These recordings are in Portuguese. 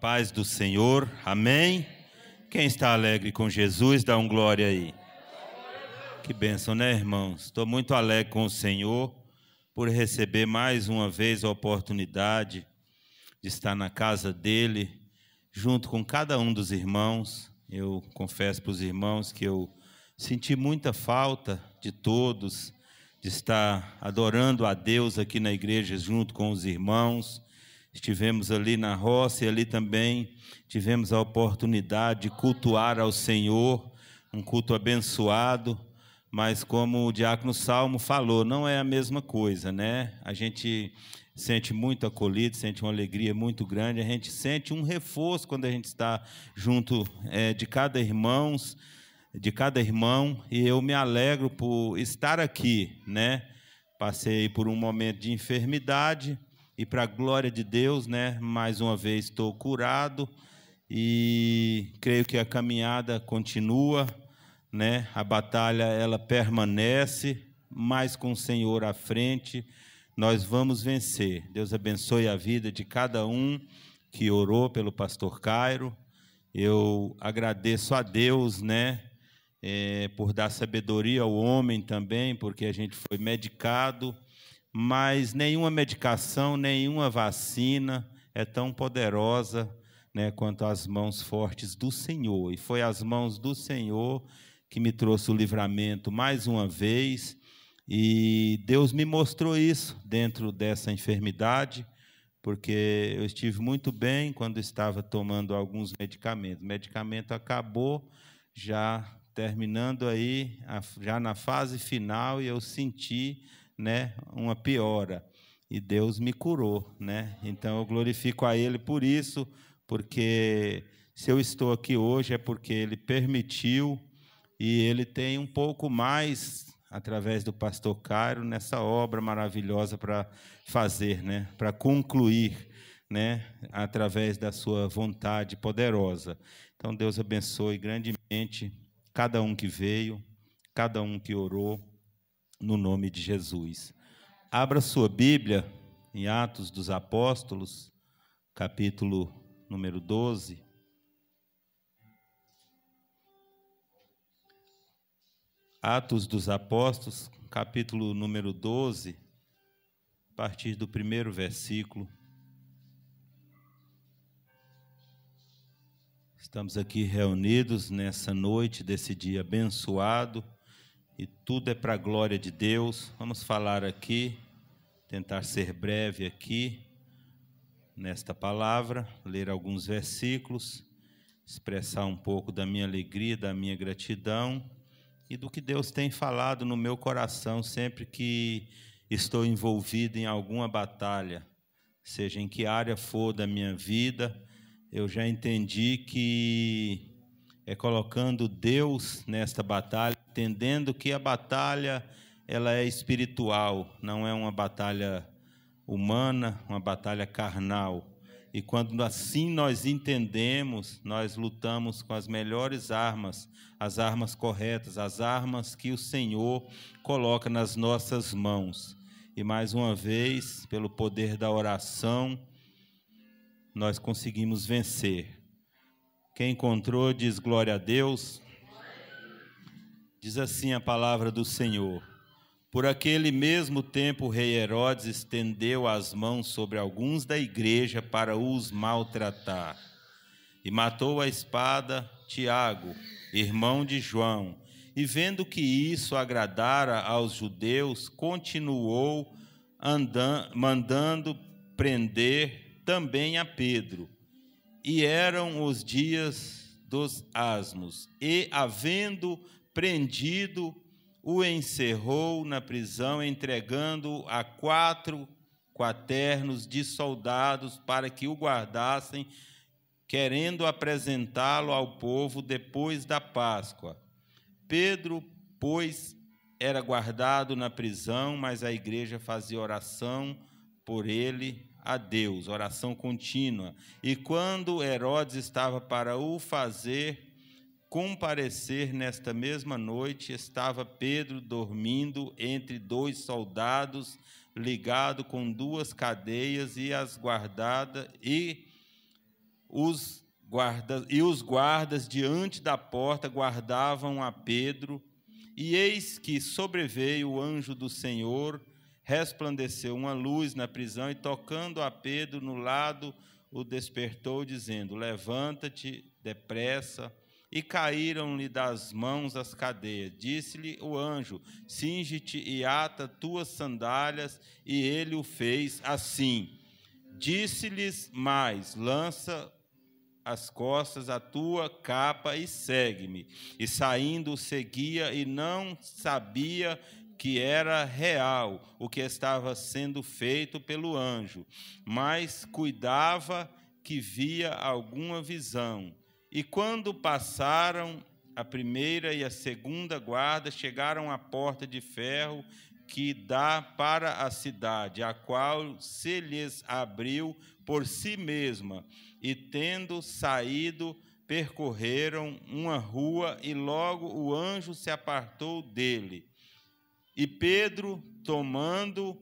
Paz do Senhor, amém? Quem está alegre com Jesus, dá um glória aí. Que bênção, né, irmãos? Estou muito alegre com o Senhor por receber mais uma vez a oportunidade de estar na casa dele, junto com cada um dos irmãos. Eu confesso para os irmãos que eu senti muita falta de todos, de estar adorando a Deus aqui na igreja junto com os irmãos. Estivemos ali na roça e ali também tivemos a oportunidade de cultuar ao Senhor, um culto abençoado, mas como o diácono Salmo falou, não é a mesma coisa, né? A gente sente muito acolhido, sente uma alegria muito grande, a gente sente um reforço quando a gente está junto de cada irmão, e eu me alegro por estar aqui, né? Passei por um momento de enfermidade, e para a glória de Deus, né, mais uma vez estou curado e creio que a caminhada continua, né, a batalha ela permanece, mas com o Senhor à frente nós vamos vencer. Deus abençoe a vida de cada um que orou pelo pastor Cairo. Eu agradeço a Deus, né, por dar sabedoria ao homem também, porque a gente foi medicado, mas nenhuma medicação, nenhuma vacina é tão poderosa, né, quanto as mãos fortes do Senhor. E foi as mãos do Senhor que me trouxe o livramento mais uma vez, e Deus me mostrou isso dentro dessa enfermidade, porque eu estive muito bem quando estava tomando alguns medicamentos. O medicamento acabou, já terminando aí, já na fase final, e eu senti, né, uma piora, e Deus me curou, né? Então eu glorifico a Ele por isso, porque se eu estou aqui hoje é porque Ele permitiu, e Ele tem um pouco mais através do pastor Cairo nessa obra maravilhosa para fazer, né? Para concluir, né? Através da sua vontade poderosa. Então Deus abençoe grandemente cada um que veio, cada um que orou, no nome de Jesus. Abra sua Bíblia em Atos dos Apóstolos, capítulo número 12. Atos dos Apóstolos, capítulo número 12, a partir do primeiro versículo. Estamos aqui reunidos nessa noite desse dia abençoado, e tudo é para a glória de Deus. Vamos falar aqui, tentar ser breve aqui, nesta palavra, ler alguns versículos, expressar um pouco da minha alegria, da minha gratidão, e do que Deus tem falado no meu coração sempre que estou envolvido em alguma batalha, seja em que área for da minha vida. Eu já entendi que é colocando Deus nesta batalha, entendendo que a batalha ela é espiritual, não é uma batalha humana, uma batalha carnal. E quando assim nós entendemos, nós lutamos com as melhores armas, as armas corretas, as armas que o Senhor coloca nas nossas mãos. E mais uma vez, pelo poder da oração, nós conseguimos vencer. Quem encontrou diz glória a Deus. Diz assim a palavra do Senhor: por aquele mesmo tempo o rei Herodes estendeu as mãos sobre alguns da igreja para os maltratar, e matou à espada Tiago, irmão de João, e vendo que isso agradara aos judeus, continuou mandando prender também a Pedro. E eram os dias dos asmos, e, havendo prendido, o encerrou na prisão, entregando a 4 quaternos de soldados para que o guardassem, querendo apresentá-lo ao povo depois da Páscoa. Pedro, pois, era guardado na prisão, mas a igreja fazia oração por ele a Deus, oração contínua. E quando Herodes estava para o fazer comparecer nesta mesma noite, estava Pedro dormindo entre 2 soldados, ligado com 2 cadeias, e as guardadas, e os guardas diante da porta guardavam a Pedro. E eis que sobreveio o anjo do Senhor, resplandeceu uma luz na prisão, e tocando a Pedro no lado, o despertou, dizendo: levanta-te depressa. E caíram-lhe das mãos as cadeias. Disse-lhe o anjo: cinge-te e ata tuas sandálias. E ele o fez assim. Disse-lhes mais: lança as costas a tua capa e segue-me. E saindo o seguia, e não sabia que era real o que estava sendo feito pelo anjo, mas cuidava que via alguma visão. E quando passaram a primeira e a segunda guarda, chegaram à porta de ferro que dá para a cidade, a qual se lhes abriu por si mesma, e tendo saído, percorreram uma rua, e logo o anjo se apartou dele. E Pedro, tomando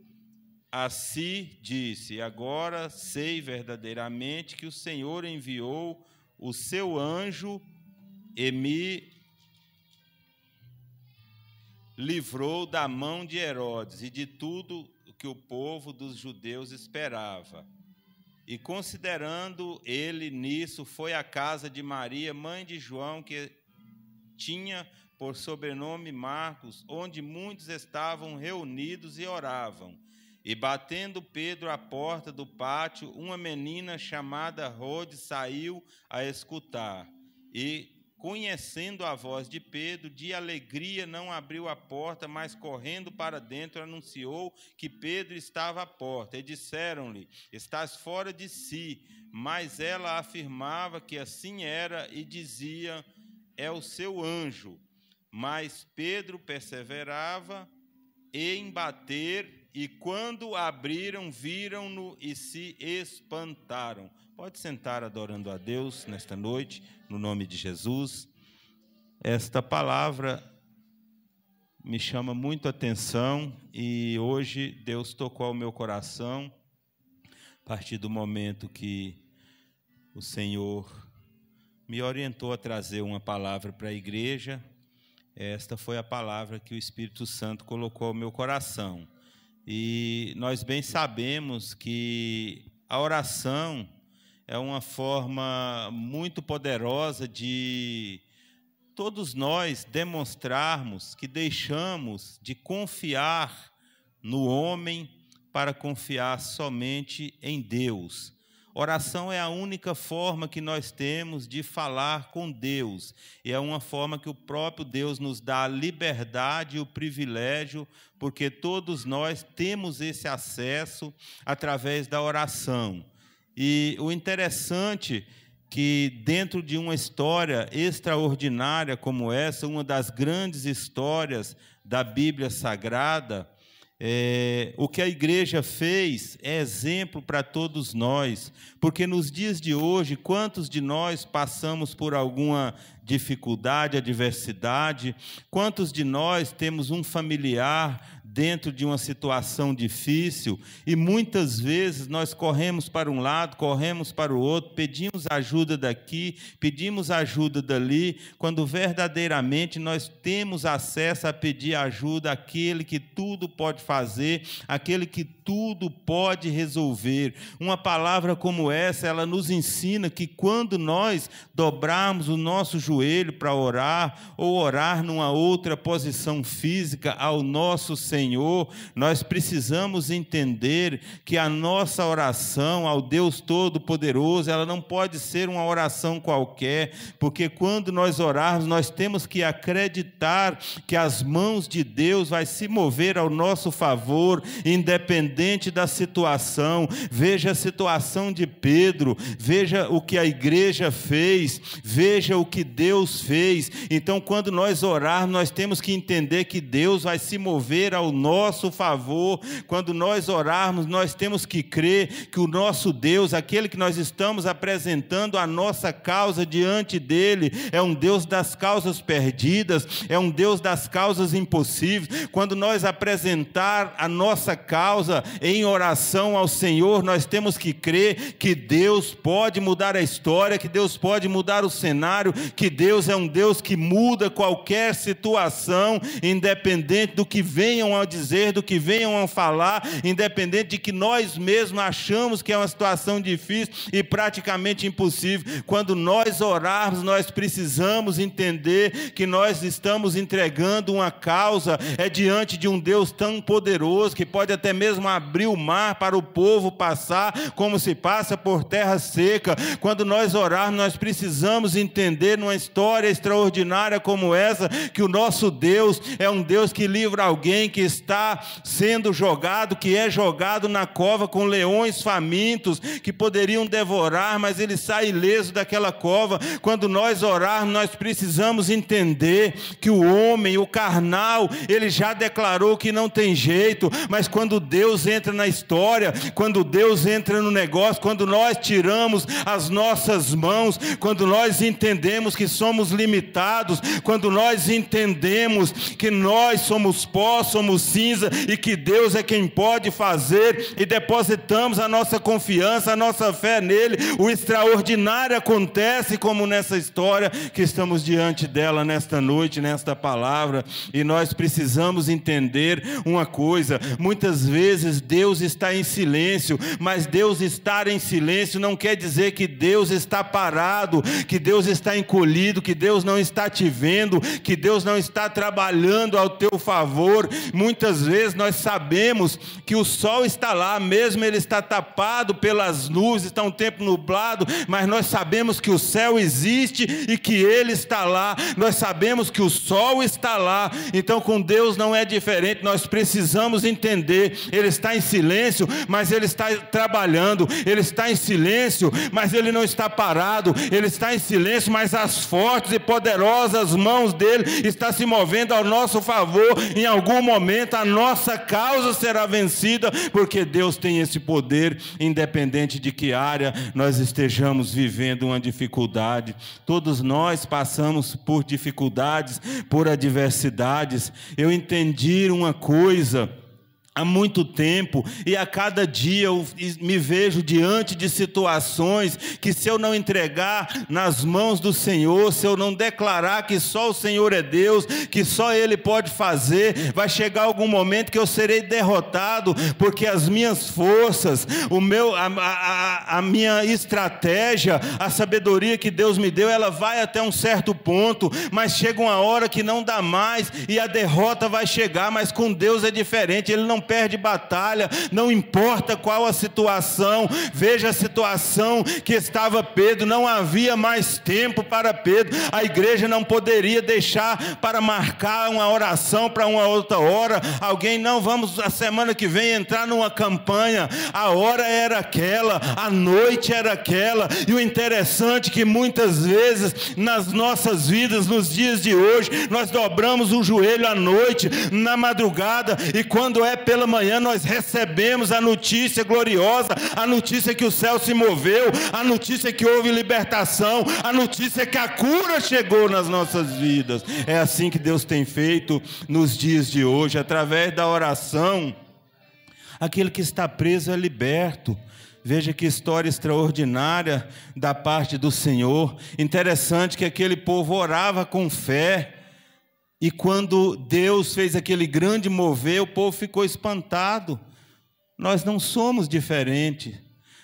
a si, disse: agora sei verdadeiramente que o Senhor enviou o seu anjo e me livrou da mão de Herodes e de tudo o que o povo dos judeus esperava. E considerando ele nisso, foi à casa de Maria, mãe de João, que tinha por sobrenome Marcos, onde muitos estavam reunidos e oravam. E batendo Pedro à porta do pátio, uma menina chamada Rode saiu a escutar. E, conhecendo a voz de Pedro, de alegria não abriu a porta, mas correndo para dentro anunciou que Pedro estava à porta. E disseram-lhe: estás fora de si. Mas ela afirmava que assim era e dizia: é o seu anjo. Mas Pedro perseverava em bater, e quando abriram, viram-no e se espantaram. Pode sentar adorando a Deus nesta noite, no nome de Jesus. Esta palavra me chama muito a atenção e hoje Deus tocou ao meu coração, a partir do momento que o Senhor me orientou a trazer uma palavra para a igreja. Esta foi a palavra que o Espírito Santo colocou ao meu coração. E nós bem sabemos que a oração é uma forma muito poderosa de todos nós demonstrarmos que deixamos de confiar no homem para confiar somente em Deus. Oração é a única forma que nós temos de falar com Deus, e é uma forma que o próprio Deus nos dá a liberdade e o privilégio, porque todos nós temos esse acesso através da oração. E o interessante é que dentro de uma história extraordinária como essa, uma das grandes histórias da Bíblia Sagrada, o que a igreja fez é exemplo para todos nós, porque nos dias de hoje, quantos de nós passamos por alguma dificuldade, adversidade, quantos de nós temos um familiar dentro de uma situação difícil, e muitas vezes nós corremos para um lado, corremos para o outro, pedimos ajuda daqui, pedimos ajuda dali, quando verdadeiramente nós temos acesso a pedir ajuda àquele que tudo pode fazer, aquele que tudo pode resolver. Uma palavra como essa, ela nos ensina que quando nós dobrarmos o nosso joelho para orar, ou orar numa outra posição física ao nosso Senhor, nós precisamos entender que a nossa oração ao Deus Todo-Poderoso, ela não pode ser uma oração qualquer, porque quando nós orarmos, nós temos que acreditar que as mãos de Deus vai se mover ao nosso favor, independente da situação. Veja a situação de Pedro, veja o que a igreja fez, veja o que Deus fez. Então, quando nós orarmos, nós temos que entender que Deus vai se mover ao ao nosso favor. Quando nós orarmos, nós temos que crer que o nosso Deus, aquele que nós estamos apresentando a nossa causa diante dele, é um Deus das causas perdidas, é um Deus das causas impossíveis. Quando nós apresentar a nossa causa em oração ao Senhor, nós temos que crer que Deus pode mudar a história, que Deus pode mudar o cenário, que Deus é um Deus que muda qualquer situação, independente do que venham a dizer, do que venham a falar, independente de que nós mesmos achamos que é uma situação difícil e praticamente impossível. Quando nós orarmos, nós precisamos entender que nós estamos entregando uma causa, diante de um Deus tão poderoso, que pode até mesmo abrir o mar para o povo passar, como se passa por terra seca. Quando nós orarmos, nós precisamos entender, numa história extraordinária como essa, que o nosso Deus é um Deus que livra alguém que está sendo jogado, que é jogado na cova com leões famintos, que poderiam devorar, mas ele sai ileso daquela cova. Quando nós orarmos, nós precisamos entender que o homem, o carnal, ele já declarou que não tem jeito, mas quando Deus entra na história, quando Deus entra no negócio, quando nós tiramos as nossas mãos, quando nós entendemos que somos limitados, quando nós entendemos que nós somos pó, somos cinza e que Deus é quem pode fazer, e depositamos a nossa confiança, a nossa fé nele, o extraordinário acontece, como nessa história que estamos diante dela nesta noite, nesta palavra. E nós precisamos entender uma coisa: muitas vezes Deus está em silêncio, mas Deus estar em silêncio não quer dizer que Deus está parado, que Deus está encolhido, que Deus não está te vendo, que Deus não está trabalhando ao teu favor. Muitas vezes nós sabemos que o sol está lá, mesmo ele está tapado pelas nuvens, está um tempo nublado, mas nós sabemos que o céu existe e que ele está lá. Nós sabemos que o sol está lá. Então com Deus não é diferente. Nós precisamos entender, ele está em silêncio, mas ele está trabalhando. Ele está em silêncio, mas ele não está parado. Ele está em silêncio, mas as fortes e poderosas mãos dele estão se movendo ao nosso favor. Em algum momento a nossa causa será vencida, porque Deus tem esse poder, independente de que área nós estejamos vivendo uma dificuldade. Todos nós passamos por dificuldades, por adversidades. Eu entendi uma coisa há muito tempo, e a cada dia eu me vejo diante de situações que, se eu não entregar nas mãos do Senhor, se eu não declarar que só o Senhor é Deus, que só Ele pode fazer, vai chegar algum momento que eu serei derrotado, porque as minhas forças, a minha estratégia, a sabedoria que Deus me deu, ela vai até um certo ponto, mas chega uma hora que não dá mais, e a derrota vai chegar. Mas com Deus é diferente, Ele não perde batalha, não importa qual a situação. Veja a situação que estava Pedro, não havia mais tempo para Pedro, a igreja não poderia deixar para marcar uma oração para uma outra hora. Alguém, não, vamos a semana que vem entrar numa campanha. A hora era aquela, a noite era aquela. E o interessante é que muitas vezes nas nossas vidas, nos dias de hoje, nós dobramos o joelho à noite, na madrugada, e quando é pela manhã nós recebemos a notícia gloriosa, a notícia que o céu se moveu, a notícia que houve libertação, a notícia que a cura chegou nas nossas vidas. É assim que Deus tem feito nos dias de hoje, através da oração. Aquele que está preso é liberto. Veja que história extraordinária da parte do Senhor. Interessante que aquele povo orava com fé, e quando Deus fez aquele grande mover, o povo ficou espantado. Nós não somos diferentes.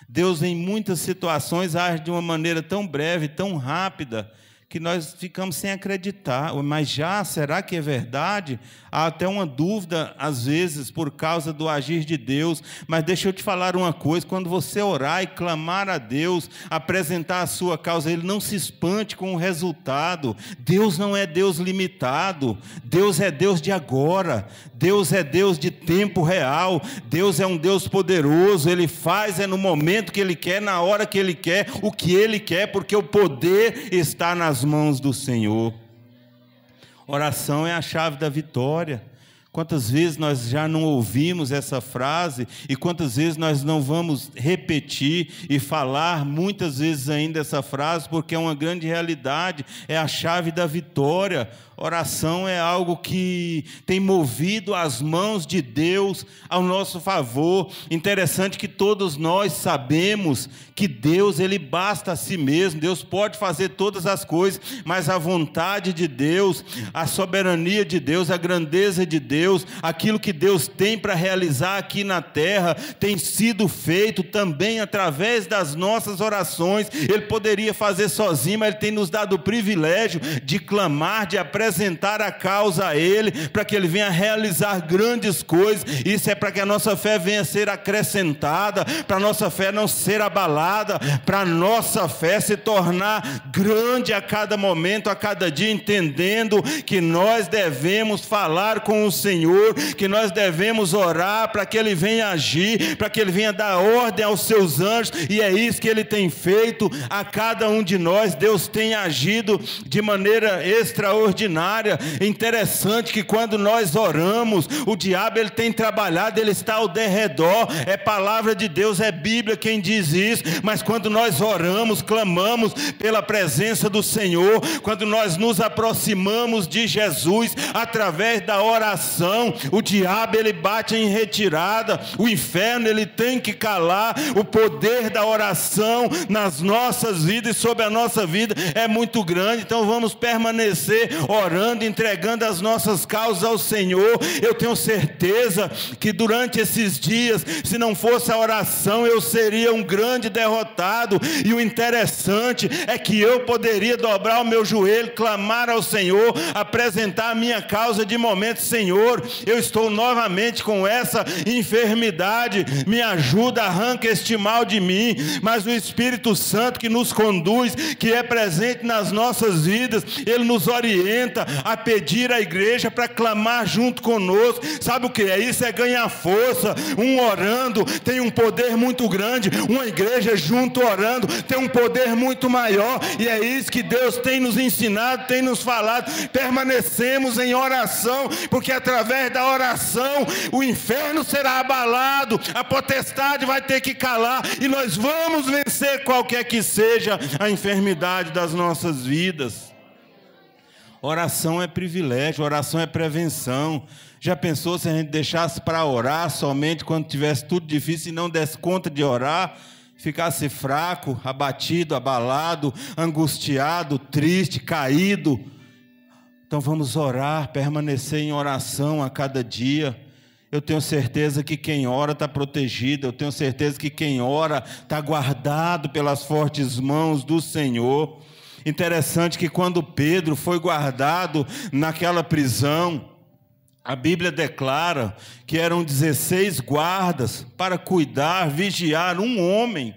Deus, em muitas situações, age de uma maneira tão breve, tão rápida, que nós ficamos sem acreditar. Mas já, será que é verdade? Há até uma dúvida, às vezes, por causa do agir de Deus. Mas deixa eu te falar uma coisa: quando você orar e clamar a Deus, apresentar a sua causa, Ele não se espante com o resultado. Deus não é Deus limitado. Deus é Deus de agora. Deus é Deus de tempo real. Deus é um Deus poderoso. Ele faz no momento que Ele quer, na hora que Ele quer, o que Ele quer, porque o poder está nas mãos do Senhor. Oração é a chave da vitória. Quantas vezes nós já não ouvimos essa frase e quantas vezes nós não vamos repetir e falar muitas vezes ainda essa frase, porque é uma grande realidade, é a chave da vitória. Oração é algo que tem movido as mãos de Deus ao nosso favor. Interessante que todos nós sabemos que Deus, Ele basta a si mesmo. Deus pode fazer todas as coisas, mas a vontade de Deus, a soberania de Deus, a grandeza de Deus, aquilo que Deus tem para realizar aqui na terra, tem sido feito também através das nossas orações. Ele poderia fazer sozinho, mas Ele tem nos dado o privilégio de clamar, de apresentar a causa a Ele, para que Ele venha realizar grandes coisas. Isso é para que a nossa fé venha a ser acrescentada, para a nossa fé não ser abalada, para a nossa fé se tornar grande a cada momento, a cada dia, entendendo que nós devemos falar com o Senhor, que nós devemos orar para que Ele venha agir, para que Ele venha dar ordem aos seus anjos, e é isso que Ele tem feito a cada um de nós. Deus tem agido de maneira extraordinária. É interessante que quando nós oramos, o diabo ele tem trabalhado, ele está ao derredor. É palavra de Deus, é Bíblia quem diz isso. Mas quando nós oramos, clamamos pela presença do Senhor, quando nós nos aproximamos de Jesus através da oração, o diabo ele bate em retirada, o inferno ele tem que calar. O poder da oração nas nossas vidas e sobre a nossa vida é muito grande. Então vamos permanecer orando, entregando as nossas causas ao Senhor. Eu tenho certeza que durante esses dias, se não fosse a oração, eu seria um grande derrotado. E o interessante é que eu poderia dobrar o meu joelho, clamar ao Senhor, apresentar a minha causa de momento. Senhor, eu estou novamente com essa enfermidade, me ajuda, arranca este mal de mim. Mas o Espírito Santo que nos conduz, que é presente nas nossas vidas, ele nos orienta a pedir à igreja para clamar junto conosco. Sabe o que é isso? É ganhar força. Um orando tem um poder muito grande, uma igreja junto orando tem um poder muito maior, e é isso que Deus tem nos ensinado, tem nos falado. Permanecemos em oração, porque através da oração o inferno será abalado, a potestade vai ter que calar, e nós vamos vencer qualquer que seja a enfermidade das nossas vidas. Oração é privilégio, oração é prevenção. Já pensou se a gente deixasse para orar somente quando tivesse tudo difícil e não desse conta de orar? Ficasse fraco, abatido, abalado, angustiado, triste, caído. Então vamos orar, permanecer em oração a cada dia. Eu tenho certeza que quem ora está protegido. Eu tenho certeza que quem ora está guardado pelas fortes mãos do Senhor. Interessante que quando Pedro foi guardado naquela prisão, a Bíblia declara que eram 16 guardas para cuidar, vigiar um homem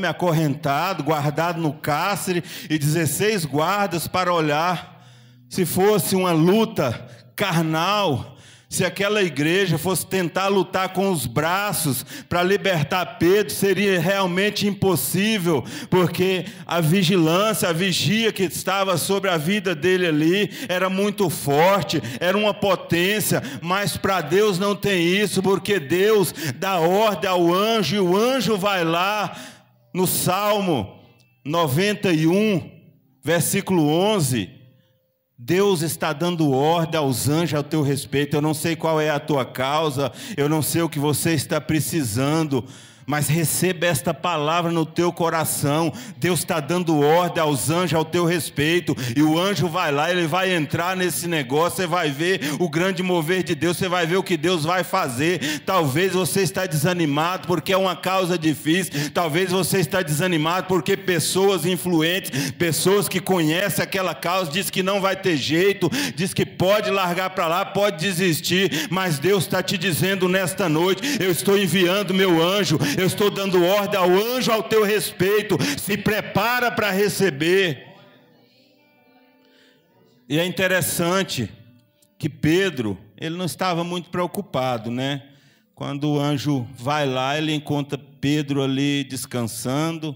acorrentado, guardado no cárcere, e 16 guardas para olhar. Se fosse uma luta carnal, se aquela igreja fosse tentar lutar com os braços para libertar Pedro, seria realmente impossível, porque a vigilância, a vigia que estava sobre a vida dele ali era muito forte, era uma potência. Mas para Deus não tem isso, porque Deus dá ordem ao anjo, e o anjo vai lá. No Salmo 91, versículo 11, Deus está dando ordem aos anjos ao teu respeito. Eu não sei qual é a tua causa, eu não sei o que você está precisando, mas receba esta palavra no teu coração. Deus está dando ordem aos anjos ao teu respeito, e o anjo vai lá, ele vai entrar nesse negócio. Você vai ver o grande mover de Deus, você vai ver o que Deus vai fazer. Talvez você está desanimado porque é uma causa difícil, talvez você está desanimado porque pessoas influentes, pessoas que conhecem aquela causa, diz que não vai ter jeito, diz que pode largar para lá, pode desistir. Mas Deus está te dizendo nesta noite: eu estou enviando meu anjo, eu estou dando ordem ao anjo ao teu respeito. Se prepara para receber. E é interessante que Pedro, ele não estava muito preocupado, né? Quando o anjo vai lá, ele encontra Pedro ali descansando,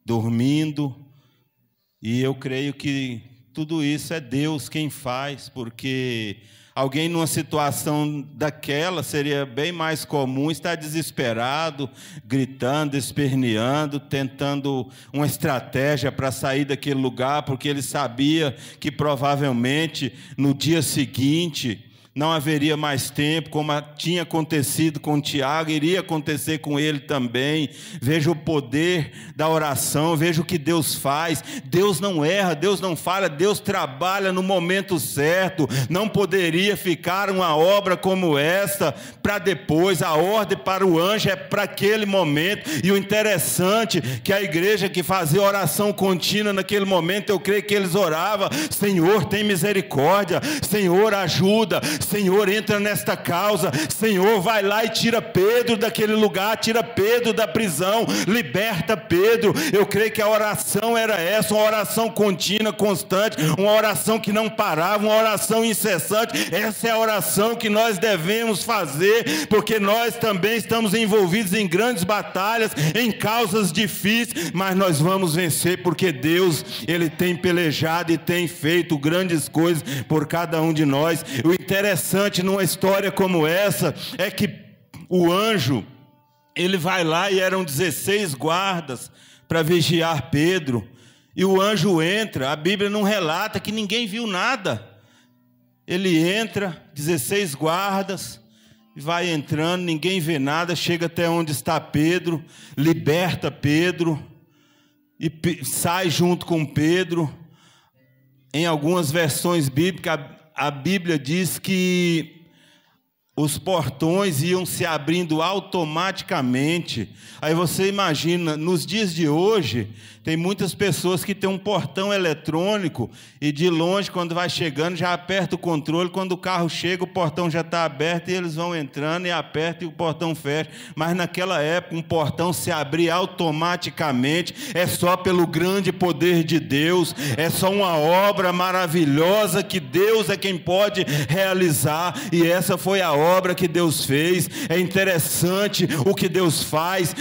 dormindo. E eu creio que tudo isso é Deus quem faz, porque Alguém numa situação daquela seria bem mais comum estar desesperado, gritando, esperneando, tentando uma estratégia para sair daquele lugar, porque ele sabia que provavelmente no dia seguinte não haveria mais tempo, como tinha acontecido com Tiago, iria acontecer com ele também. Veja o poder da oração, veja o que Deus faz. Deus não erra, Deus não falha, Deus trabalha no momento certo. Não poderia ficar uma obra como essa para depois. A ordem para o anjo é para aquele momento. E o interessante é que a igreja que fazia oração contínua naquele momento, eu creio que eles oravam: Senhor, tem misericórdia, Senhor, ajuda, Senhor, entra nesta causa, Senhor, vai lá e tira Pedro daquele lugar, tira Pedro da prisão, liberta Pedro. Eu creio que a oração era essa, uma oração contínua, constante, uma oração que não parava, uma oração incessante. Essa é a oração que nós devemos fazer, porque nós também estamos envolvidos em grandes batalhas, em causas difíceis, mas nós vamos vencer, porque Deus, Ele tem pelejado e tem feito grandes coisas por cada um de nós. O interessante numa história como essa é que o anjo, ele vai lá, e eram 16 guardas para vigiar Pedro, e o anjo entra. A Bíblia não relata que ninguém viu nada. Ele entra, 16 guardas, vai entrando, ninguém vê nada, chega até onde está Pedro, liberta Pedro e sai junto com Pedro. Em algumas versões bíblicas, a Bíblia diz que os portões iam se abrindo automaticamente. Aí você imagina, nos dias de hoje, tem muitas pessoas que têm um portão eletrônico e de longe, quando vai chegando, já aperta o controle. Quando o carro chega, o portão já está aberto e eles vão entrando e apertam e o portão fecha. Mas naquela época, um portão se abria automaticamente. É só pelo grande poder de Deus, é só uma obra maravilhosa que Deus é quem pode realizar, e essa foi a obra que Deus fez. É interessante o que Deus faz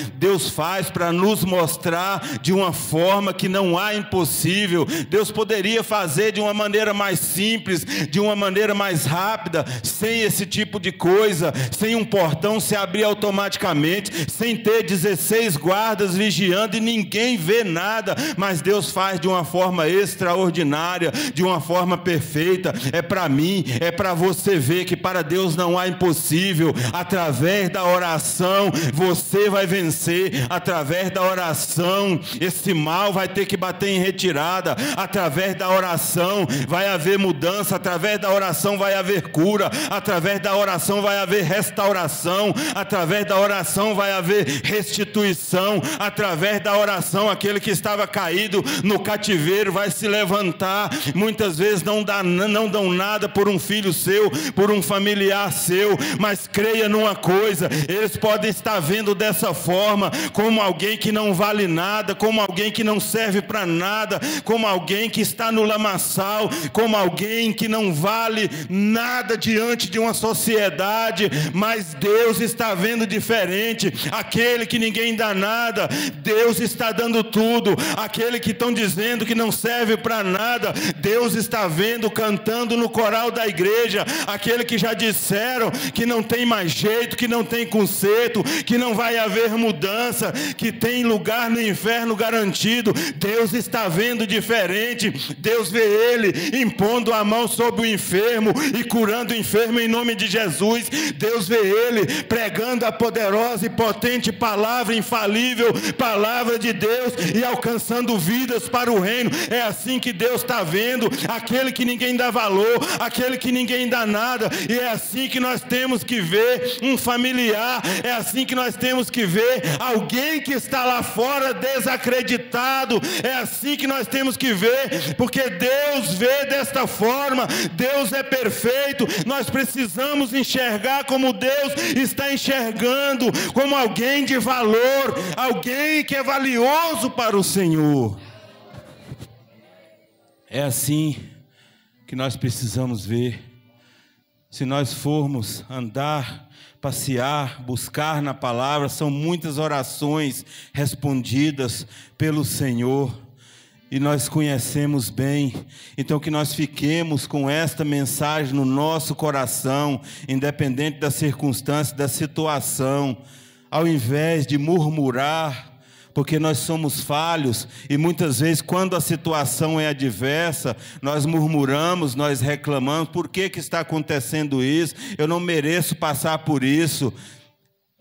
para nos mostrar de uma forma que não há impossível. Deus poderia fazer de uma maneira mais simples, de uma maneira mais rápida, sem esse tipo de coisa, sem um portão se abrir automaticamente, sem ter 16 guardas vigiando e ninguém vê nada, mas Deus faz de uma forma extraordinária, de uma forma perfeita. É para mim, é para você ver que para Deus não há impossível. Através da oração você vai vencer. Através da oração esse mal vai ter que bater em retirada. Através da oração vai haver mudança. Através da oração vai haver cura. Através da oração vai haver restauração. Através da oração vai haver restituição. Através da oração aquele que estava caído no cativeiro vai se levantar. Muitas vezes não dão nada por um filho seu, por um familiar seu, mas creia numa coisa: eles podem estar vendo dessa forma, como alguém que não vale nada, como alguém que não serve para nada, como alguém que está no lamaçal, como alguém que não vale nada diante de uma sociedade, mas Deus está vendo diferente. Aquele que ninguém dá nada, Deus está dando tudo. Aquele que estão dizendo que não serve para nada, Deus está vendo, cantando no coral da igreja. Aquele que já disseram que não tem mais jeito, que não tem conserto, que não vai haver mudança, que tem lugar no inferno garantido, Deus está vendo diferente. Deus vê ele impondo a mão sobre o enfermo e curando o enfermo em nome de Jesus. Deus vê ele pregando a poderosa e potente palavra infalível, palavra de Deus, e alcançando vidas para o reino. É assim que Deus está vendo aquele que ninguém dá valor, aquele que ninguém dá nada. E é assim que nós temos que ver um familiar, é assim que nós temos que ver alguém que está lá fora desacreditado, é assim que nós temos que ver, porque Deus vê desta forma. Deus é perfeito. Nós precisamos enxergar como Deus está enxergando, como alguém de valor, alguém que é valioso para o Senhor. É assim que nós precisamos ver. Se nós formos andar, passear, buscar na palavra, são muitas orações respondidas pelo Senhor. e nós conhecemos bem. Então que nós fiquemos com esta mensagem no nosso coração, independente da circunstância, da situação, ao invés de murmurar, porque nós somos falhos, e muitas vezes quando a situação é adversa, nós murmuramos, nós reclamamos, por que está acontecendo isso? Eu não mereço passar por isso.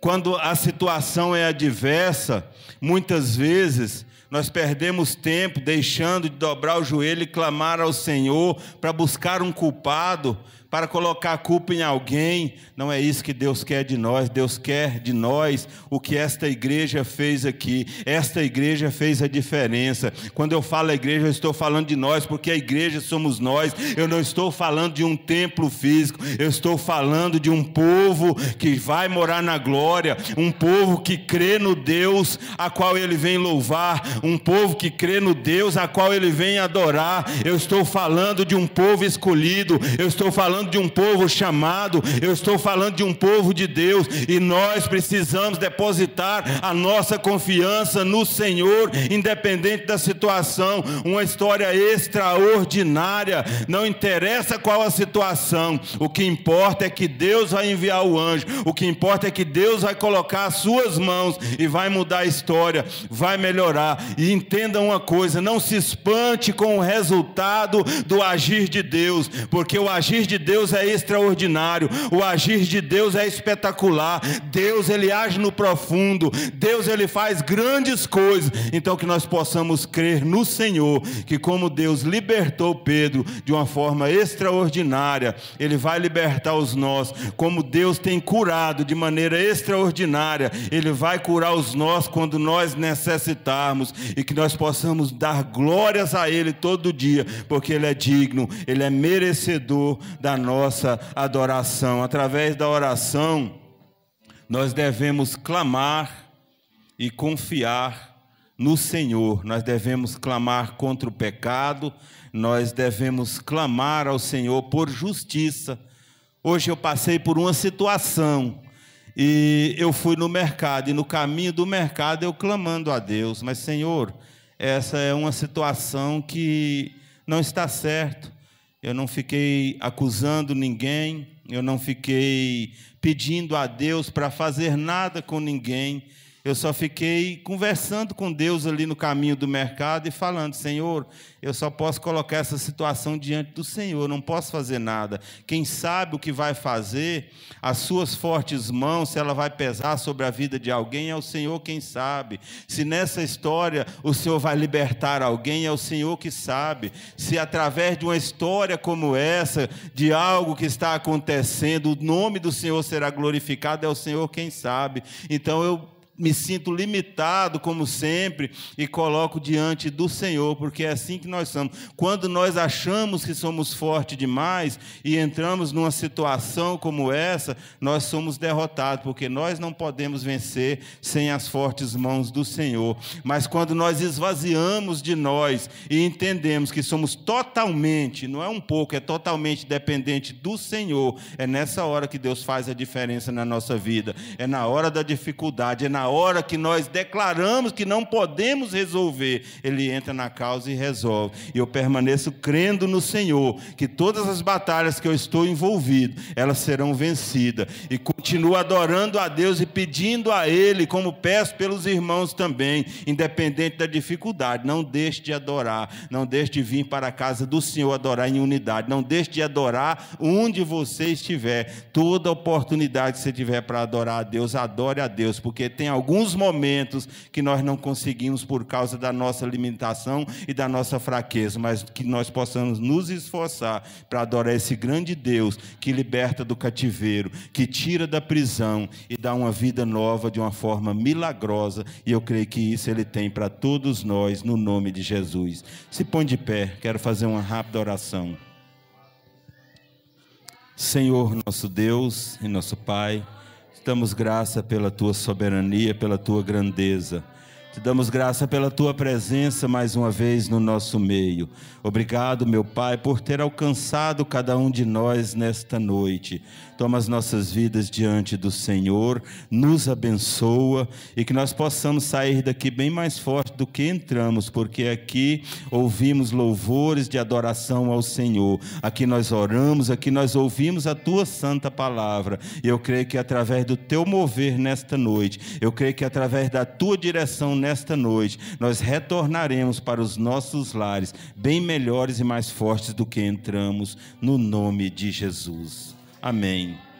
Quando a situação é adversa, muitas vezes nós perdemos tempo deixando de dobrar o joelho e clamar ao Senhor para buscar um culpado, para colocar a culpa em alguém. Não é isso que Deus quer de nós. Deus quer de nós o que esta igreja fez aqui. Esta igreja fez a diferença. Quando eu falo igreja, eu estou falando de nós, porque a igreja somos nós. Eu não estou falando de um templo físico, eu estou falando de um povo que vai morar na glória, um povo que crê no Deus a qual ele vem louvar, um povo que crê no Deus a qual ele vem adorar. Eu estou falando de um povo escolhido, eu estou falando de um povo chamado, eu estou falando de um povo de Deus, e nós precisamos depositar a nossa confiança no Senhor, independente da situação. Uma história extraordinária, não interessa qual a situação, o que importa é que Deus vai enviar o anjo, o que importa é que Deus vai colocar as suas mãos e vai mudar a história, vai melhorar. E entenda uma coisa, não se espante com o resultado do agir de Deus, porque o agir de Deus é extraordinário, o agir de Deus é espetacular. Deus, ele age no profundo, Deus, ele faz grandes coisas. Então que nós possamos crer no Senhor, que como Deus libertou Pedro de uma forma extraordinária, ele vai libertar os nossos. Como Deus tem curado de maneira extraordinária, ele vai curar os nossos quando nós necessitarmos, e que nós possamos dar glórias a ele todo dia, porque ele é digno, ele é merecedor da nossa adoração. Através da oração, nós devemos clamar e confiar no Senhor. Nós devemos clamar contra o pecado, nós devemos clamar ao Senhor por justiça. Hoje eu passei por uma situação, e eu fui no mercado, e no caminho do mercado eu clamando a Deus, mas Senhor, essa é uma situação que não está certo. Eu não fiquei acusando ninguém, eu não fiquei pedindo a Deus para fazer nada com ninguém. Eu só fiquei conversando com Deus ali no caminho do mercado e falando: Senhor, eu só posso colocar essa situação diante do Senhor, não posso fazer nada. Quem sabe o que vai fazer, as suas fortes mãos, se ela vai pesar sobre a vida de alguém, é o Senhor quem sabe. Se nessa história o Senhor vai libertar alguém, é o Senhor que sabe. Se através de uma história como essa, de algo que está acontecendo, o nome do Senhor será glorificado, é o Senhor quem sabe. Então eu me sinto limitado, como sempre, e coloco diante do Senhor, porque é assim que nós somos. Quando nós achamos que somos fortes demais e entramos numa situação como essa, nós somos derrotados, porque nós não podemos vencer sem as fortes mãos do Senhor. Mas quando nós esvaziamos de nós e entendemos que somos totalmente, não é um pouco, é totalmente dependente do Senhor, é nessa hora que Deus faz a diferença na nossa vida. É na hora da dificuldade, é na hora que nós declaramos que não podemos resolver, ele entra na causa e resolve. E eu permaneço crendo no Senhor, que todas as batalhas que eu estou envolvido, elas serão vencidas. E continuo adorando a Deus e pedindo a Ele, como peço pelos irmãos também, independente da dificuldade. Não deixe de adorar, não deixe de vir para a casa do Senhor adorar em unidade, não deixe de adorar onde você estiver. Toda oportunidade que você tiver para adorar a Deus, adore a Deus, porque tem alguns momentos que nós não conseguimos por causa da nossa limitação e da nossa fraqueza, mas que nós possamos nos esforçar para adorar esse grande Deus que liberta do cativeiro, que tira da prisão e dá uma vida nova de uma forma milagrosa, e eu creio que isso Ele tem para todos nós, no nome de Jesus. Se põe de pé, quero fazer uma rápida oração. Senhor, nosso Deus e nosso Pai, damos graça pela Tua soberania, pela Tua grandeza. Te damos graça pela Tua presença mais uma vez no nosso meio. Obrigado, meu Pai, por ter alcançado cada um de nós nesta noite. Toma as nossas vidas diante do Senhor, nos abençoa e que nós possamos sair daqui bem mais forte do que entramos, porque aqui ouvimos louvores de adoração ao Senhor. Aqui nós oramos, aqui nós ouvimos a Tua santa palavra. E eu creio que através do Teu mover nesta noite, eu creio que através da Tua direção nesta noite, nós retornaremos para os nossos lares, bem melhores e mais fortes do que entramos, no nome de Jesus. Amém.